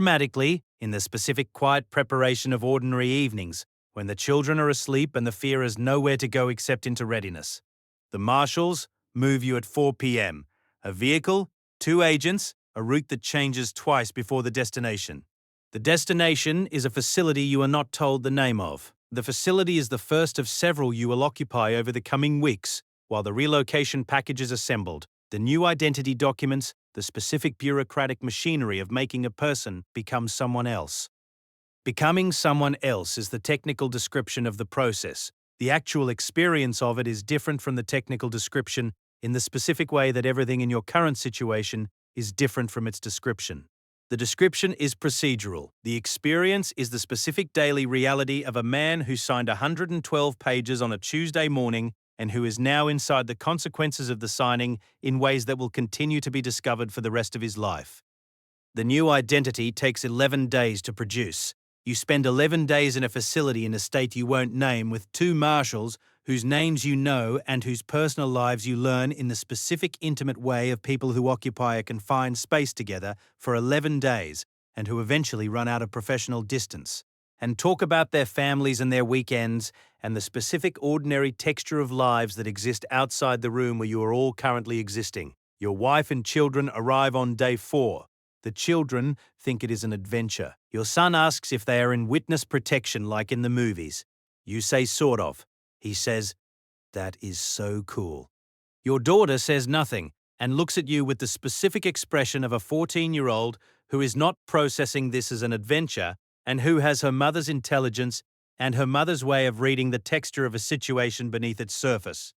Dramatically, in the specific quiet preparation of ordinary evenings, when the children are asleep and the fear has nowhere to go except into readiness. The marshals move you at 4 p.m. A vehicle, 2 agents, a route that changes twice before the destination. The destination is a facility you are not told the name of. The facility is the first of several you will occupy over the coming weeks, while the relocation package is assembled. The new identity documents, the specific bureaucratic machinery of making a person become someone else. Becoming someone else is the technical description of the process. The actual experience of it is different from the technical description in the specific way that everything in your current situation is different from its description. The description is procedural. The experience is the specific daily reality of a man who signed 112 pages on a Tuesday morning and who is now inside the consequences of the signing in ways that will continue to be discovered for the rest of his life. The new identity takes 11 days to produce. You spend 11 days in a facility in a state you won't name with 2 marshals whose names you know and whose personal lives you learn in the specific intimate way of people who occupy a confined space together for 11 days and who eventually run out of professional distance, and talk about their families and their weekends and the specific ordinary texture of lives that exist outside the room where you are all currently existing. Your wife and children arrive on day 4. The children think it is an adventure. Your son asks if they are in witness protection like in the movies. You say sort of. He says, "That is so cool." Your daughter says nothing and looks at you with the specific expression of a 14-year-old who is not processing this as an adventure and who has her mother's intelligence and her mother's way of reading the texture of a situation beneath its surface.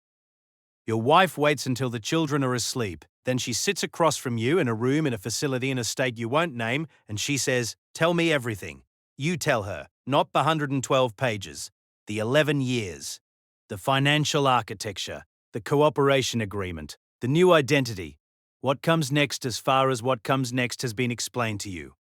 Your wife waits until the children are asleep. Then she sits across from you in a room in a facility in a state you won't name, and she says, "Tell me everything." You tell her, not the 112 pages, the 11 years, the financial architecture, the cooperation agreement, the new identity. What comes next as far as what comes next has been explained to you.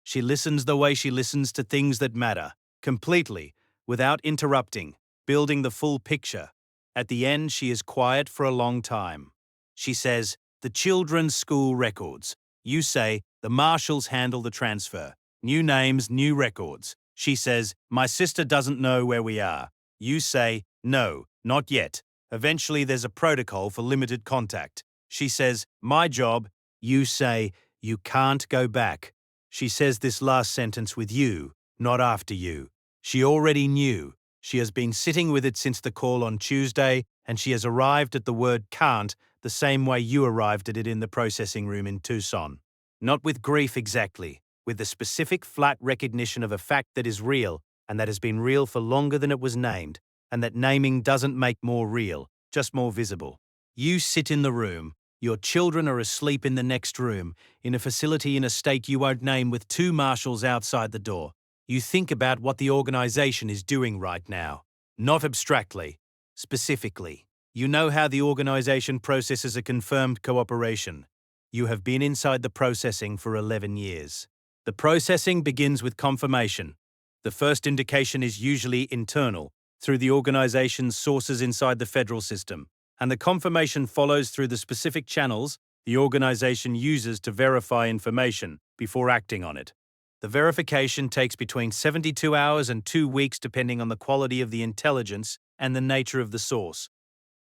She listens the way she listens to things that matter, completely, without interrupting, building the full picture. At the end, she is quiet for a long time. She says, "The children's school records." You say, "The marshals handle the transfer. New names, new records." She says, "My sister doesn't know where we are." You say, "No, not yet. Eventually there's a protocol for limited contact." She says, "My job." You say, "You can't go back." She says this last sentence with you, not after you. She already knew. She has been sitting with it since the call on Tuesday, and she has arrived at the word "can't" the same way you arrived at it in the processing room in Tucson. Not with grief exactly, with the specific flat recognition of a fact that is real, and that has been real for longer than it was named, and that naming doesn't make more real, just more visible. You sit in the room. Your children are asleep in the next room, in a facility in a state you won't name with 2 marshals outside the door. You think about what the organization is doing right now. Not abstractly, specifically. You know how the organization processes a confirmed cooperation. You have been inside the processing for 11 years. The processing begins with confirmation. The first indication is usually internal, through the organization's sources inside the federal system, and the confirmation follows through the specific channels the organization uses to verify information before acting on it. The verification takes between 72 hours and 2 weeks depending on the quality of the intelligence and the nature of the source.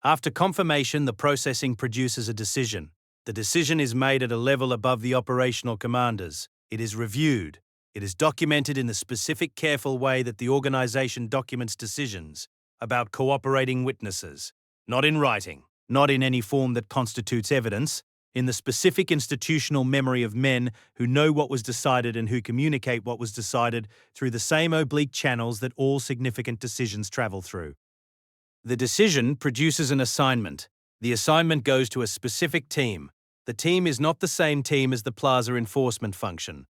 After confirmation, the processing produces a decision. The decision is made at a level above the operational commanders. It is reviewed. It is documented in the specific careful way that the organization documents decisions about cooperating witnesses. Not in writing, not in any form that constitutes evidence, in the specific institutional memory of men who know what was decided and who communicate what was decided through the same oblique channels that all significant decisions travel through. The decision produces an assignment. The assignment goes to a specific team. The team is not the same team as the plaza enforcement function.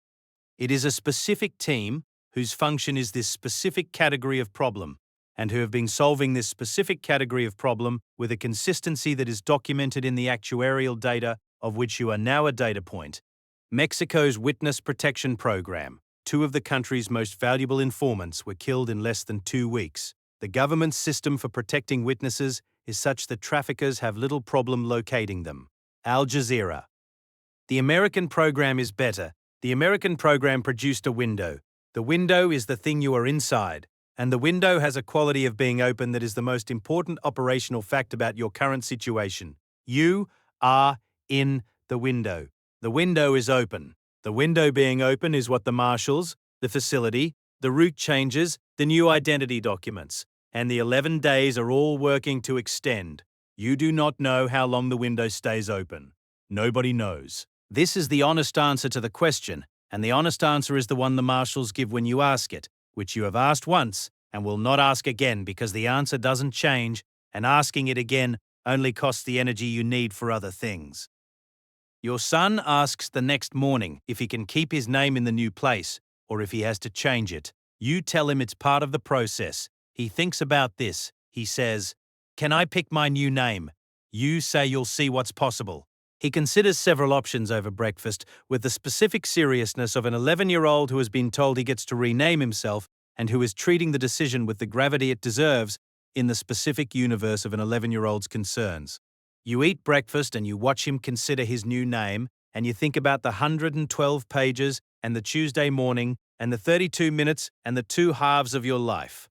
It is a specific team whose function is this specific category of problem, and who have been solving this specific category of problem with a consistency that is documented in the actuarial data of which you are now a data point. Mexico's Witness Protection Program. 2 of the country's most valuable informants were killed in less than 2 weeks. The government's system for protecting witnesses is such that traffickers have little problem locating them. Al Jazeera. The American program is better, The American program produced a window. The window is the thing you are inside, and the window has a quality of being open that is the most important operational fact about your current situation. You are in the window. The window is open. The window being open is what the marshals, the facility, the route changes, the new identity documents, and the 11 days are all working to extend. You do not know how long the window stays open. Nobody knows. This is the honest answer to the question, and the honest answer is the one the marshals give when you ask it, which you have asked once and will not ask again because the answer doesn't change, and asking it again only costs the energy you need for other things. Your son asks the next morning if he can keep his name in the new place or if he has to change it. You tell him it's part of the process. He thinks about this. He says, "Can I pick my new name?" You say you'll see what's possible. He considers several options over breakfast with the specific seriousness of an 11-year-old who has been told he gets to rename himself and who is treating the decision with the gravity it deserves in the specific universe of an 11-year-old's concerns. You eat breakfast and you watch him consider his new name, and you think about the 112 pages and the Tuesday morning and the 32 minutes and the two halves of your life.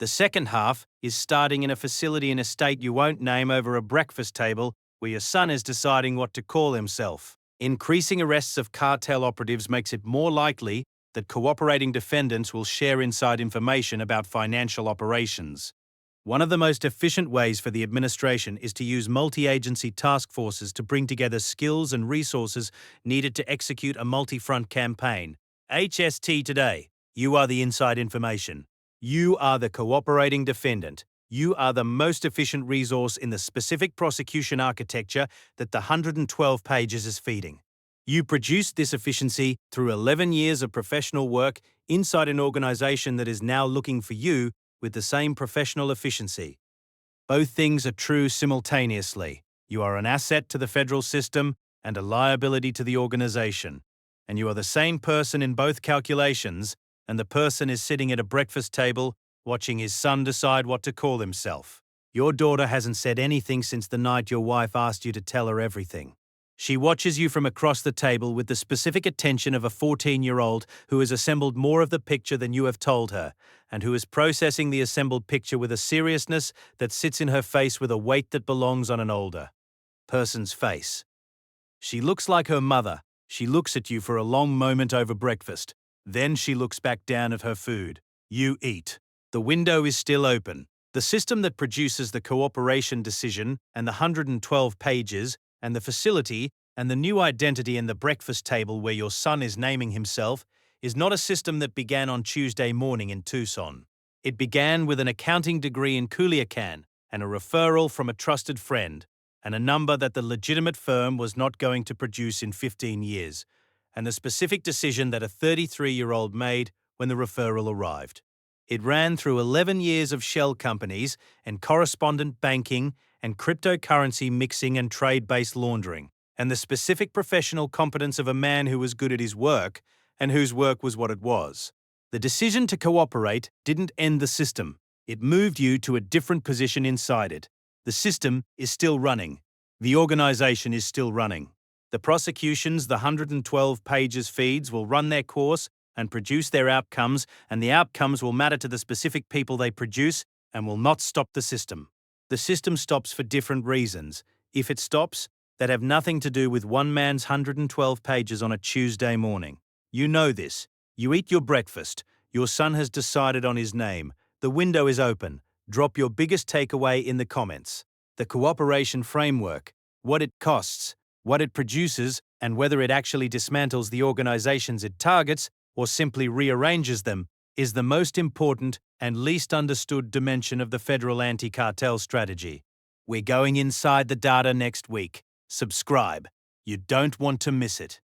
The second half is starting in a facility in a state you won't name over a breakfast table where your son is deciding what to call himself. Increasing arrests of cartel operatives makes it more likely that cooperating defendants will share inside information about financial operations. One of the most efficient ways for the administration is to use multi-agency task forces to bring together skills and resources needed to execute a multi-front campaign. HST today. You are the inside information. You are the cooperating defendant. You are the most efficient resource in the specific prosecution architecture that the 112 pages is feeding. You produced this efficiency through 11 years of professional work inside an organization that is now looking for you with the same professional efficiency. Both things are true simultaneously. You are an asset to the federal system and a liability to the organization. And you are the same person in both calculations, and the person is sitting at a breakfast table watching his son decide what to call himself. Your daughter hasn't said anything since the night your wife asked you to tell her everything. She watches you from across the table with the specific attention of a 14-year-old who has assembled more of the picture than you have told her, and who is processing the assembled picture with a seriousness that sits in her face with a weight that belongs on an older person's face. She looks like her mother. She looks at you for a long moment over breakfast. Then she looks back down at her food. You eat. The window is still open. The system that produces the cooperation decision and the 112 pages and the facility and the new identity and the breakfast table where your son is naming himself is not a system that began on Tuesday morning in Tucson. It began with an accounting degree in Culiacan and a referral from a trusted friend and a number that the legitimate firm was not going to produce in 15 years, and the specific decision that a 33-year-old made when the referral arrived. It ran through 11 years of shell companies and correspondent banking and cryptocurrency mixing and trade-based laundering, and the specific professional competence of a man who was good at his work and whose work was what it was. The decision to cooperate didn't end the system. It moved you to a different position inside it. The system is still running. The organization is still running. The prosecutions, the 112 pages feeds will run their course and produce their outcomes, and the outcomes will matter to the specific people they produce and will not stop the system. The system stops for different reasons. If it stops, that have nothing to do with one man's 112 pages on a Tuesday morning. You know this. You eat your breakfast. Your son has decided on his name. The window is open. Drop your biggest takeaway in the comments. The cooperation framework, what it costs, what it produces, and whether it actually dismantles the organizations it targets or simply rearranges them, is the most important and least understood dimension of the federal anti-cartel strategy. We're going inside the data next week. Subscribe. You don't want to miss it.